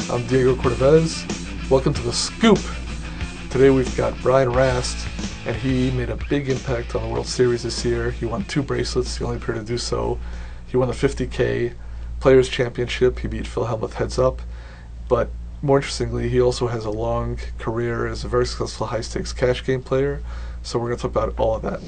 I'm Diego Cordovez. Welcome to The Scoop. Today we've got Brian Rast, and he made a big impact on the World Series this year. He won 2 bracelets, the only player to do so. He won the 50K Players Championship. He beat Phil Hellmuth heads up. But more interestingly, he also has a long career as a very successful high-stakes cash game player. So we're going to talk about all of that.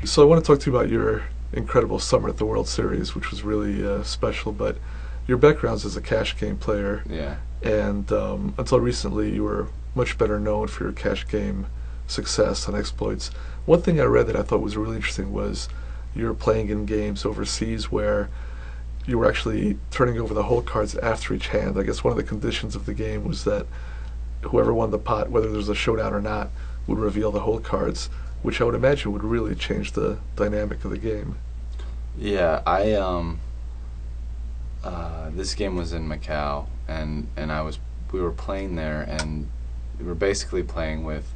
So I want to talk to you about your incredible summer at the World Series, which was really special. But your background's as a cash game player. Yeah. And until recently, you were much better known for your cash game success and exploits. One thing I read that I thought was really interesting was you were playing in games overseas where you were actually turning over the whole cards after each hand. I guess one of the conditions of the game was that whoever won the pot, whether there was a showdown or not, would reveal the whole cards, which I would imagine would really change the dynamic of the game. Yeah, this game was in Macau, and we were playing there, and we were basically playing with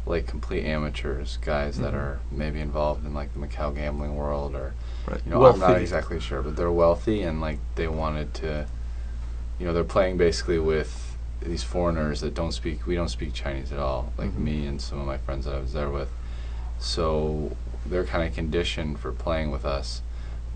like complete amateurs, guys that are maybe involved in like the Macau gambling world, or right. I'm not exactly sure, but they're wealthy, and like they wanted to, they're playing basically with these foreigners that we don't speak Chinese at all, like me and some of my friends that I was there with. So their kind of condition for playing with us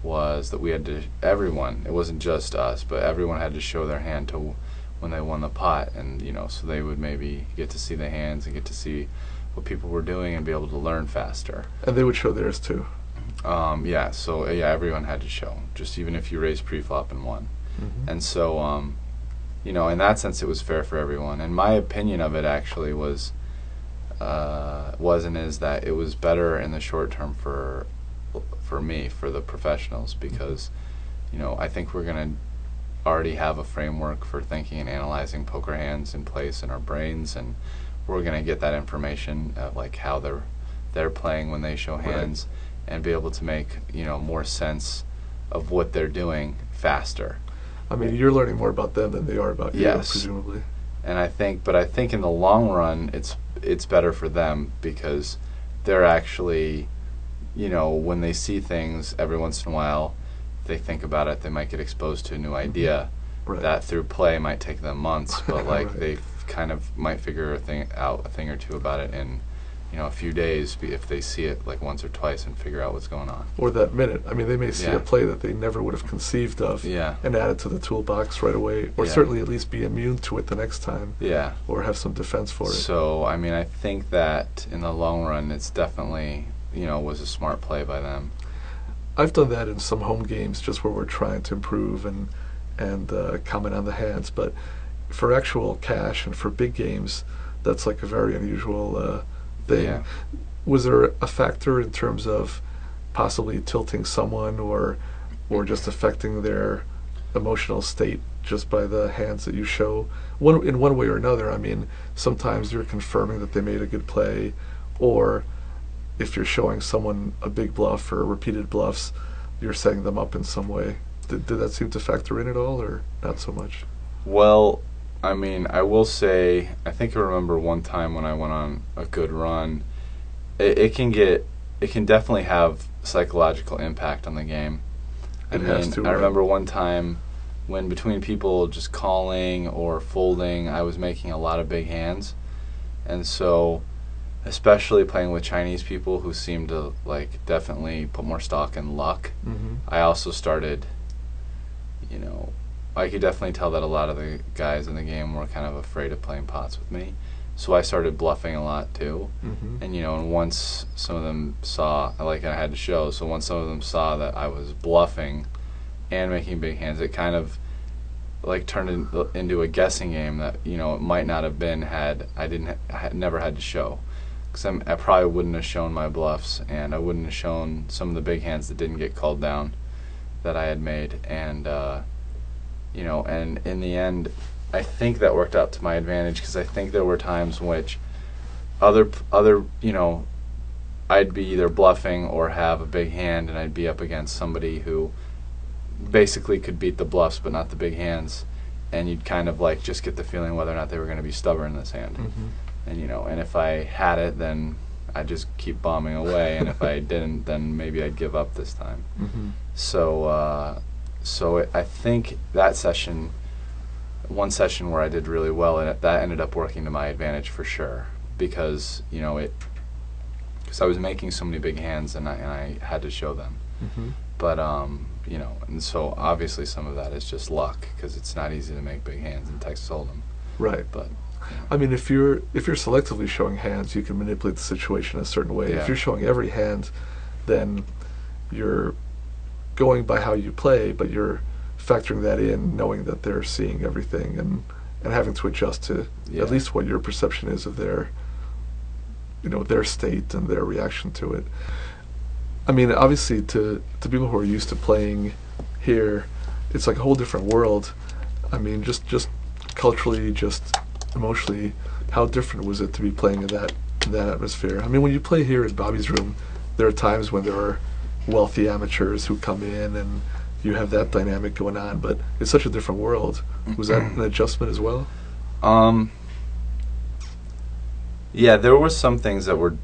was that we had to, everyone, it wasn't just us, but everyone had to show their hand to when they won the pot, and so they would maybe get to see the hands and get to see what people were doing and be able to learn faster. And they would show theirs too. So everyone had to show, just even if you raised pre-flop and won. And so in that sense it was fair for everyone, and my opinion of it actually is that it was better in the short term for me, for the professionals, because I think we're going to already have a framework for thinking and analyzing poker hands in place in our brains, and we're going to get that information of like how they're playing when they show hands, and be able to make more sense of what they're doing faster. I mean, you're learning more about them than they are about you, presumably. And I think in the long run it's better for them, because they're actually when they see things every once in a while, they think about it, they might get exposed to a new idea that through play might take them months, but like they kind of might figure out a thing or two about it in a few days if they see it like once or twice and figure out what's going on. Or that minute. I mean, they may see a play that they never would have conceived of and add it to the toolbox right away, or certainly at least be immune to it the next time, or have some defense for it. So I mean, I think that in the long run it's definitely was a smart play by them. I've done that in some home games just where we're trying to improve and comment on the hands, but for actual cash and for big games, that's like a very unusual thing. Yeah. Was there a factor in terms of possibly tilting someone or just affecting their emotional state just by the hands that you show? In one way or another, I mean, sometimes you're confirming that they made a good play, or if you're showing someone a big bluff or repeated bluffs, you're setting them up in some way. Did that seem to factor in at all, or not so much? Well, I mean, I will say, I think I remember one time when I went on a good run, it can definitely have psychological impact on the game. I remember one time when between people just calling or folding, I was making a lot of big hands, and so especially playing with Chinese people who seem to like definitely put more stock in luck. I also started, I could definitely tell that a lot of the guys in the game were kind of afraid of playing pots with me, so I started bluffing a lot too. And once some of them saw, I had to show, so once some of them saw that I was bluffing and making big hands, it kind of like turned into a guessing game that it might not have been had I never had to show. Because I probably wouldn't have shown my bluffs, and I wouldn't have shown some of the big hands that didn't get called down that I had made, and and in the end, I think that worked out to my advantage, because I think there were times in which other I'd be either bluffing or have a big hand, and I'd be up against somebody who basically could beat the bluffs but not the big hands, and you'd kind of like just get the feeling whether or not they were going to be stubborn in this hand. And and if I had it, then I'd just keep bombing away, and if I didn't, then maybe I'd give up this time. So I think that session one session where I did really well, and that ended up working to my advantage for sure, because because I was making so many big hands, and I had to show them. Mm-hmm. But and so obviously some of that is just luck, because it's not easy to make big hands in Texas Hold'em. Right. But I mean, if you're selectively showing hands, you can manipulate the situation in a certain way. Yeah. If you're showing every hand, then you're going by how you play, but you're factoring that in, knowing that they're seeing everything and having to adjust to at least what your perception is of their their state and their reaction to it. I mean, obviously, to people who are used to playing here, it's like a whole different world. I mean, just culturally, just emotionally, how different was it to be playing in that atmosphere? I mean, when you play here at Bobby's Room, there are times when there are wealthy amateurs who come in and you have that dynamic going on, but it's such a different world. Was that an adjustment as well? Yeah, there were some things that were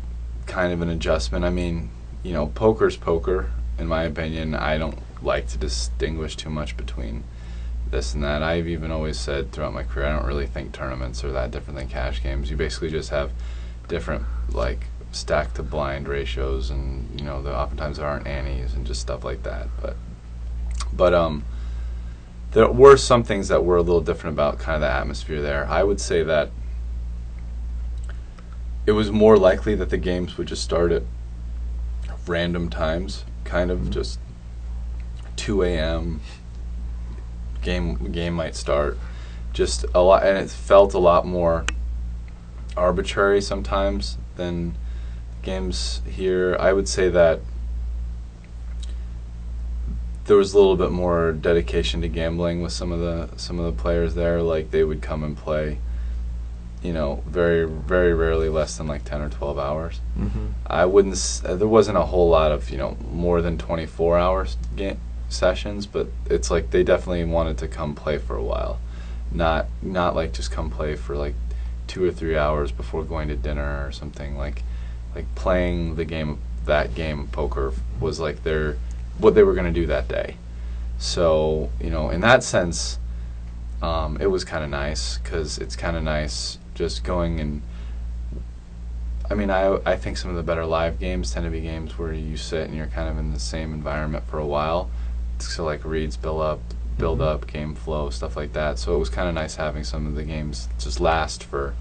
kind of an adjustment. I mean, poker's poker, in my opinion. I don't like to distinguish too much between this and that. I've even always said throughout my career, I don't really think tournaments are that different than cash games. You basically just have different, like, stack to blind ratios, and oftentimes there aren't antes and just stuff like that. But there were some things that were a little different about kind of the atmosphere there. I would say that it was more likely that the games would just start at random times, kind of just 2 a.m. game might start, just a lot, and it felt a lot more arbitrary sometimes than games here. I would say that there was a little bit more dedication to gambling with some of the players there. Like, they would come and play, very, very rarely less than like 10 or 12 hours. Mm-hmm. There wasn't a whole lot of more than 24 hours sessions, but it's like they definitely wanted to come play for a while, not like just come play for like 2 or 3 hours before going to dinner or something. Like playing that game of poker was like what they were going to do that day. So in that sense, it was kind of nice, because it's kind of nice just going and, I mean, I think some of the better live games tend to be games where you sit and you're kind of in the same environment for a while. So like reads, build up, game flow, stuff like that. So it was kind of nice having some of the games just last for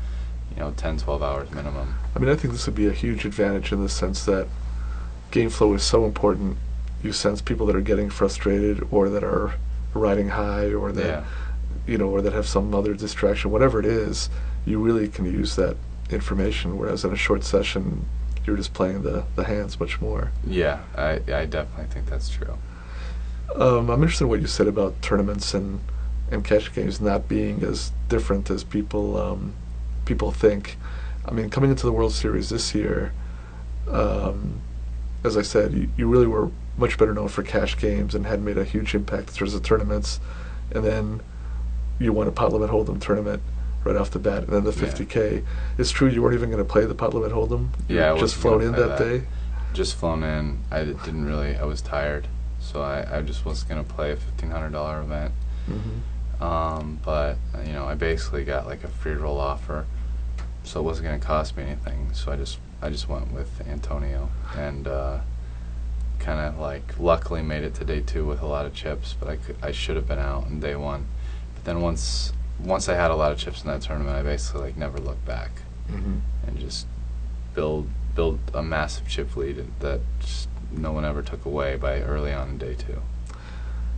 10, 12 hours minimum. I mean, I think this would be a huge advantage in the sense that game flow is so important. You sense people that are getting frustrated, or that are riding high, or that or that have some other distraction, whatever it is. You really can use that information, whereas in a short session, you're just playing the hands much more. Yeah, I definitely think that's true. I'm interested in what you said about tournaments and cash games not being as different as people think. I mean, coming into the World Series this year, as I said, you really were much better known for cash games and had made a huge impact in terms of tournaments, and then you won a Pot Limit Hold'em tournament right off the bat, and then the 50K. It's true you weren't even going to play the Pot Limit Hold'em? Yeah, I just flown in that day? Just flown in. I was tired, so I just was going to play a $1,500 event. Mm-hmm. But I basically got like a free roll offer, so it wasn't going to cost me anything. So I just went with Antonio, and kind of like luckily made it to day 2 with a lot of chips, but I should have been out on day 1. But then once I had a lot of chips in that tournament, I basically like never looked back, and just build a massive chip lead that just no one ever took away by early on in day 2.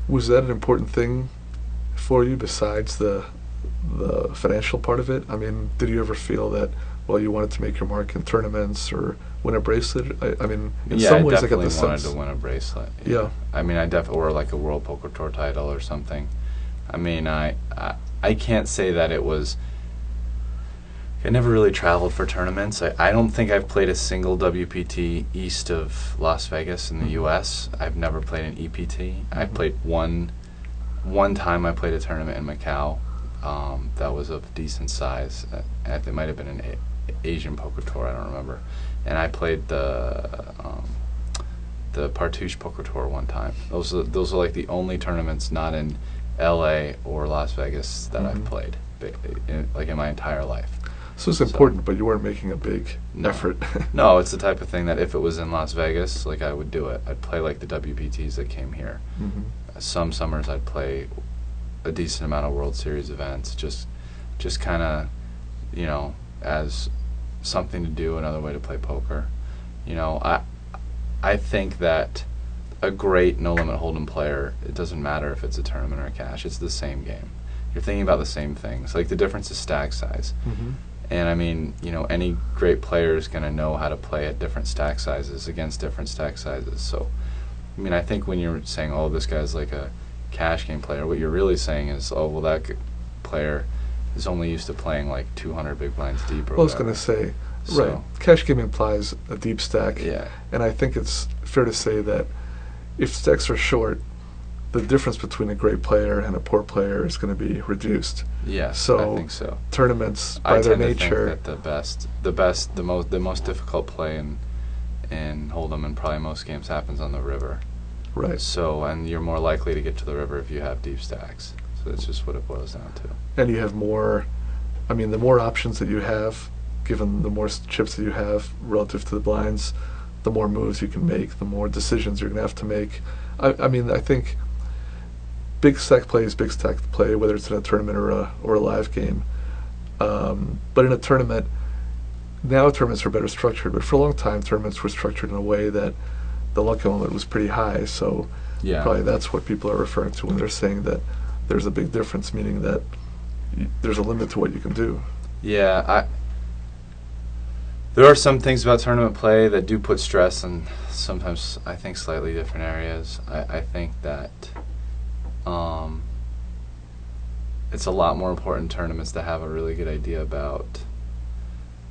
Was that an important thing for you besides the financial part of it? I mean, did you ever feel that, well, you wanted to make your mark in tournaments or win a bracelet? I mean, in some ways I get the sense. Yeah, I definitely wanted to win a bracelet. Yeah. I mean, or like a World Poker Tour title or something. I mean, I can't say that it was. I never really traveled for tournaments. I don't think I've played a single WPT east of Las Vegas in the U.S. I've never played an EPT. I played one time. I played a tournament in Macau. That was of decent size. It might have been an Asian Poker Tour. I don't remember. And I played the Partouche Poker Tour one time. Those are like the only tournaments not in LA or Las Vegas that I've played, like in my entire life. So it's important, but you weren't making a big effort. No, it's the type of thing that if it was in Las Vegas, like I would do it. I'd play like the WPTs that came here. Some summers I'd play a decent amount of World Series events, just kind of, you know, as something to do, another way to play poker. You know, I think that a great no-limit hold'em player, it doesn't matter if it's a tournament or a cash, it's the same game. You're thinking about the same things. Like the difference is stack size. And I mean, you know, any great player is going to know how to play at different stack sizes against different stack sizes. So, I mean, I think when you're saying, oh, this guy's like a cash game player, what you're really saying is, oh, well, that player is only used to playing like 200 big blinds deep or I was going to say, right, cash game implies a deep stack. Yeah. And I think it's fair to say that if stacks are short, the difference between a great player and a poor player is going to be reduced. Yes, so I think so. Tournaments, by their nature, I tend to think that the most difficult play in hold'em and probably most games happens on the river. Right. So, and you're more likely to get to the river if you have deep stacks. So that's just what it boils down to. And you have more. I mean, the more options that you have, given the more chips that you have relative to the blinds, the more moves you can make, the more decisions you're going to have to make. I mean, I think big stack play is big stack play, whether it's in a tournament or a live game. But in a tournament, now tournaments are better structured, but for a long time tournaments were structured in a way that the luck element was pretty high. So probably that's what people are referring to when they're saying that there's a big difference, meaning that there's a limit to what you can do. Yeah, there are some things about tournament play that do put stress on sometimes, I think, slightly different areas. I think that it's a lot more important in tournaments to have a really good idea about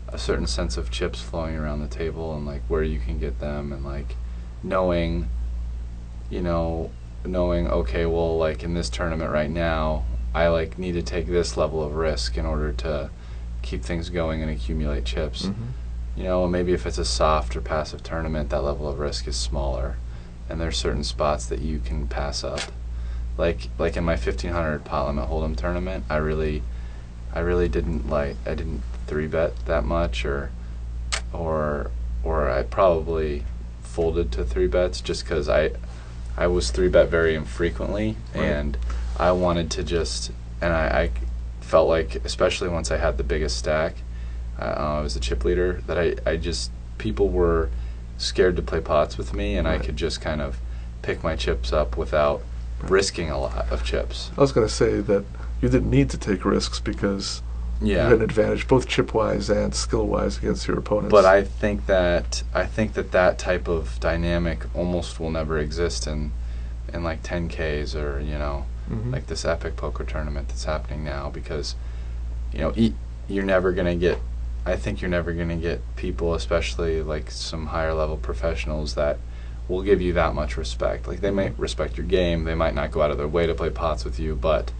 a certain sense of chips flowing around the table and like where you can get them, and like knowing okay, well, like in this tournament right now, I like need to take this level of risk in order to keep things going and accumulate chips. You know, maybe if it's a soft or passive tournament, that level of risk is smaller, and there's certain spots that you can pass up. Like in my 1500 pot limit hold'em tournament, I really didn't I didn't 3-bet that much, or I probably folded to 3-bets just because I was 3-bet very infrequently, and I wanted to just, and I felt like, especially once I had the biggest stack, I was the chip leader, that I just, people were scared to play pots with me, and I could just kind of pick my chips up without risking a lot of chips. I was going to say that you didn't need to take risks because you had an advantage, both chip-wise and skill-wise, against your opponents. But I think that type of dynamic almost will never exist in like 10Ks or, you know, like this epic poker tournament that's happening now, because, you know, you're never going to get, I think you're never going to get people, especially like some higher level professionals, that will give you that much respect. Like, they might respect your game, they might not go out of their way to play pots with you, but,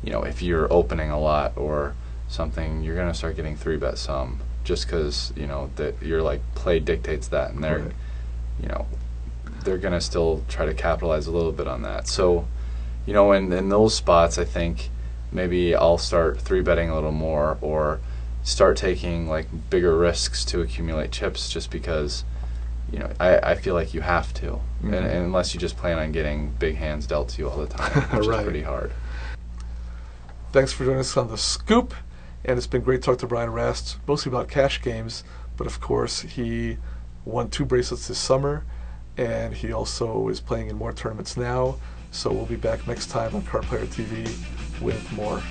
you know, if you're opening a lot or something, you're going to start getting 3-bet some, just because, you know, that your like play dictates that, and they're, you know, they're going to still try to capitalize a little bit on that. So, you know, in those spots, I think maybe I'll start 3-betting a little more, or start taking like bigger risks to accumulate chips, just because, you know, I feel like you have to, and unless you just plan on getting big hands dealt to you all the time, which is pretty hard. Thanks for joining us on The Scoop, and it's been great talking to Brian Rast, mostly about cash games, but of course he won 2 bracelets this summer, and he also is playing in more tournaments now, so we'll be back next time on Card Player TV with more.